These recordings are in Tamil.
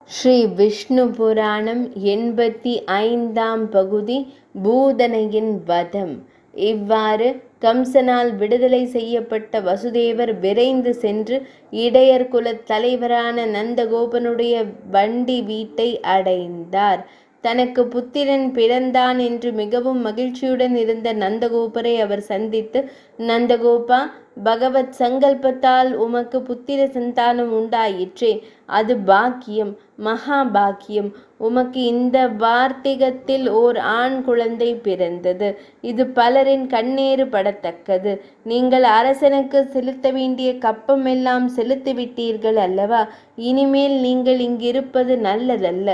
ஸ்ரீ விஷ்ணு புராணம் 85ஆம் பகுதி பூதனையின் வதம். இவ்வாறு கம்சனால் விடுதலை செய்யப்பட்ட வசுதேவர் விரைந்து சென்று இடையர் குலத் தலைவரான நந்தகோபனுடைய வண்டி வீட்டை அடைந்தார். தனக்கு புத்திரன் பிறந்தான் என்று மிகவும் மகிழ்ச்சியுடன் இருந்த நந்தகோபரை அவர் சந்தித்து, நந்தகோபா, பகவத் சங்கல்பத்தால் உமக்கு புத்திர சந்தானம் உண்டாயிற்றே, அது பாக்கியம், மகா பாக்கியம். உமக்கு இந்த வார்த்திகத்தில் ஓர் ஆண் குழந்தை பிறந்தது. இது பலரின் கண்ணேறு படத்தக்கது. நீங்கள் அரசனுக்கு செலுத்த வேண்டிய கப்பம் எல்லாம் செலுத்திவிட்டீர்கள் அல்லவா? இனிமேல் நீங்கள் இங்கிருப்பது நல்லதல்ல.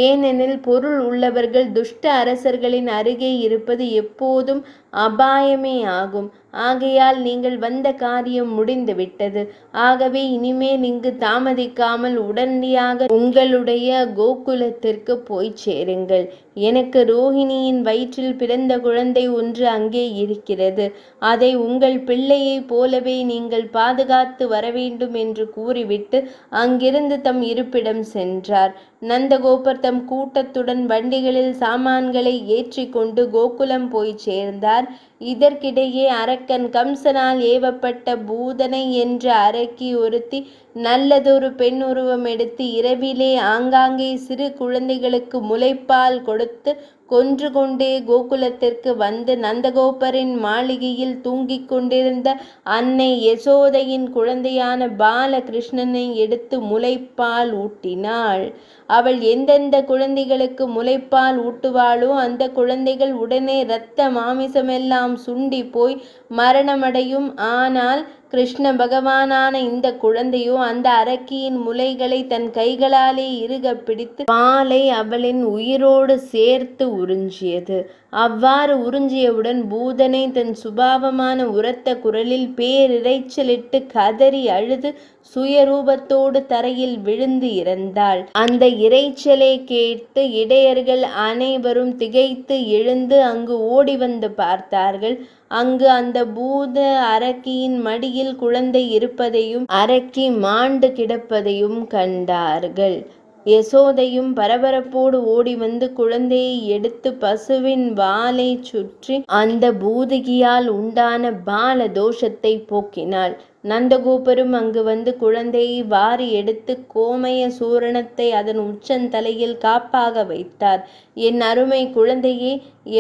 ஏனெனில் பொருள் உள்ளவர்கள் துஷ்ட அரசர்களின் அருகே இருப்பது எப்போதும் அபாயமே ஆகும். ஆகையால் நீங்கள் வந்த காரியம் முடிந்துவிட்டது. ஆகவே இனிமேல் இங்கு தாமதிக்காமல் உடனடியாக உங்களுடைய கோகுலத்திற்கு போய்ச் சேருங்கள். எனக்கு ரோஹிணியின் வயிற்றில் பிறந்த குழந்தை ஒன்று அங்கே இருக்கிறது. அதை உங்கள் பிள்ளையைப் போலவே நீங்கள் பாதுகாத்து வரவேண்டும் என்று கூறிவிட்டு அங்கிருந்து தம் இருப்பிடம் சென்றார். நந்தகோபர் தம் கூட்டத்துடன் வண்டிகளில் சாமான்களை ஏற்றிக்கொண்டு கோகுலம் போய் சேர்ந்தார். இதற்கிடையே அரக்கன் கம்சனால் ஏவப்பட்ட பூதனை என்ற அரக்கி ஒருத்தி நல்லதொரு பெண் உருவம் எடுத்து இரவிலே ஆங்காங்கே சிறு குழந்தைகளுக்கு முலைப்பால் கொடுத்து கொன்று கொண்டே கோகுலத்திற்கு வந்து நந்தகோபரின் மாளிகையில் தூங்கிக் கொண்டிருந்த அன்னை யசோதையின் குழந்தையான பாலகிருஷ்ணனை எடுத்து முலைப்பால் ஊட்டினாள். அவள் எந்தெந்த குழந்தைகளுக்கு முலைப்பால் ஊட்டுவாளோ அந்த குழந்தைகள் உடனே இரத்த மாமிசமெல்லாம் சுண்டி போய் மரணமடையும். ஆனால் கிருஷ்ண பகவானான இந்த குழந்தையோ அந்த அரக்கியின் முலைகளை தன் கைகளாலே இறுக பிடித்து பாலை அவளின் உயிரோடு சேர்த்து உறிஞ்சியது. அவ்வாறு உறிஞ்சியவுடன் பூதனை தன் சுபாவமான உரத்த குரலில் பேரிரைச்சலிட்டு கதறி அழுது சுயரூபத்தோடு தரையில் விழுந்து இறந்தாள். அந்த இரைச்சலை கேட்டு இடையர்கள் அனைவரும் திகைத்து எழுந்து அங்கு ஓடி வந்து பார்த்தார்கள். அங்கு அந்த பூத அரக்கியின் மடியில் குழந்தை இருப்பதையும் அரக்கி மாண்டு கிடப்பதையும் கண்டார்கள். யசோதையும் பரபரப்போடு ஓடி வந்து குழந்தையை எடுத்து பசுவின் வாலை சுற்றி அந்த பூதகியால் உண்டான பால தோஷத்தை போக்கினாள். நந்தகோபரும் அங்கு வந்து குழந்தையை வாரி எடுத்து கோமய சூரணத்தை அதன் உச்சந்தலையில் காப்பாக வைத்தார். என் அருமை குழந்தையே,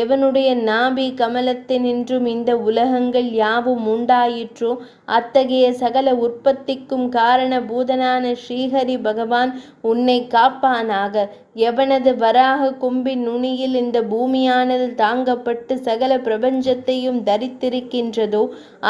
எவனுடைய நாபி கமலத்தினின்றும் இந்த உலகங்கள் யாவும் உண்டாயிற்றோ அத்தகைய சகல உற்பத்திக்கும் காரண பூதனான ஸ்ரீஹரி பகவான் உன்னை காப்பானாக. எவனது வராக கொம்பின் நுனியில் இந்த பூமியானது தாங்கப்பட்டு சகல பிரபஞ்சத்தையும் தரித்திருக்கின்றதோ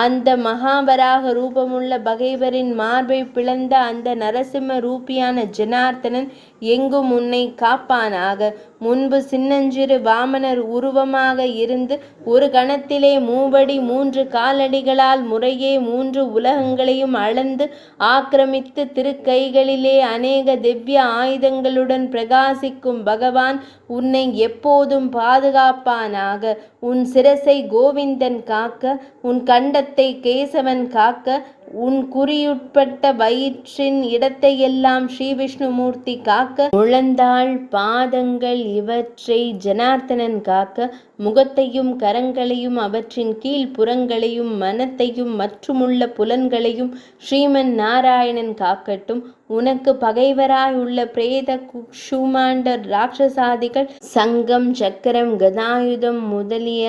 அந்த மகாவராக ரூபமுள்ள பகைவரின் மார்பை பிளந்த அந்த நரசிம்ம ரூபியான ஜனார்த்தனன் எங்கும் உன்னை காப்பானாக. முன்பு சின்னஞ்சிறு வாமனர் உருவமாக இருந்து ஒரு கணத்திலே 3 அடி 3 காலடிகளால் முறையே 3 உலகங்களையும் அளந்து ஆக்கிரமித்து திருக்கைகளிலே அநேக திவ்ய ஆயுதங்களுடன் பிரகாசிக்கும் பகவான் உன்னை எப்போதும் பாதுகாப்பானாக. உன் சிரசை கோவிந்தன் காக்க, உன் கண்டத்தை கேசவன் காக்க, உன் குறியுட்பட்ட வயிற்றின் இடத்தையெல்லாம் ஸ்ரீவிஷ்ணுமூர்த்தி காக்க, முழந்தாள் பாதங்கள் இவற்றை ஜனார்த்தனன் காக்க, முகத்தையும் கரங்களையும் அவற்றின் கீழ் புறங்களையும் மனத்தையும் மற்றுமுள்ள புலன்களையும் ஸ்ரீமன் நாராயணன் காக்கட்டும். உனக்கு பகைவராய் உள்ள பிரேத குஷுமாண்ட ராட்சசாதிகள் சங்கம் சக்கரம் கதாயுதம் முதலிய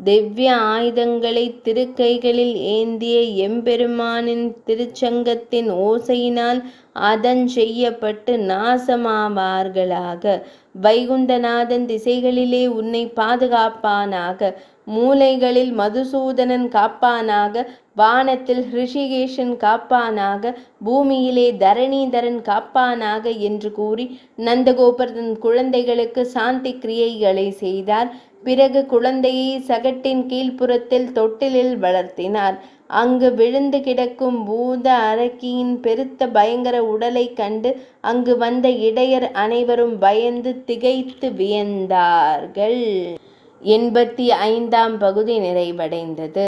திவ்ய ஆயுதங்களை திருக்கைகளில் ஏந்திய எம்பெருமானின் திருச்சங்கத்தின் ஓசையினால் அதஞ்செய்யப்பட்டு நாசமாவார்களாக. வைகுந்தநாதன் திசைகளிலே உன்னை பாதுகாப்பானாக. மூலைகளில் மதுசூதனன் காப்பானாக. வானத்தில் ஹிருஷிகேஷன் காப்பானாக. பூமியிலே தரணீதரன் காப்பானாக என்று கூறி நந்தகோபர் தன் குழந்தைகளுக்கு சாந்தி கிரியைகளை செய்தார். பிறகு குழந்தையை சகட்டின் கீழ்ப்புறத்தில் தொட்டிலில் வளர்த்தினார். அங்கு விழுந்து கிடக்கும் பூத அரக்கியின் பெருத்த பயங்கர உடலை கண்டு அங்கு வந்த இடையர் அனைவரும் பயந்து திகைத்து வியந்தார்கள். 85ஆம் பகுதி நிறைவடைந்தது.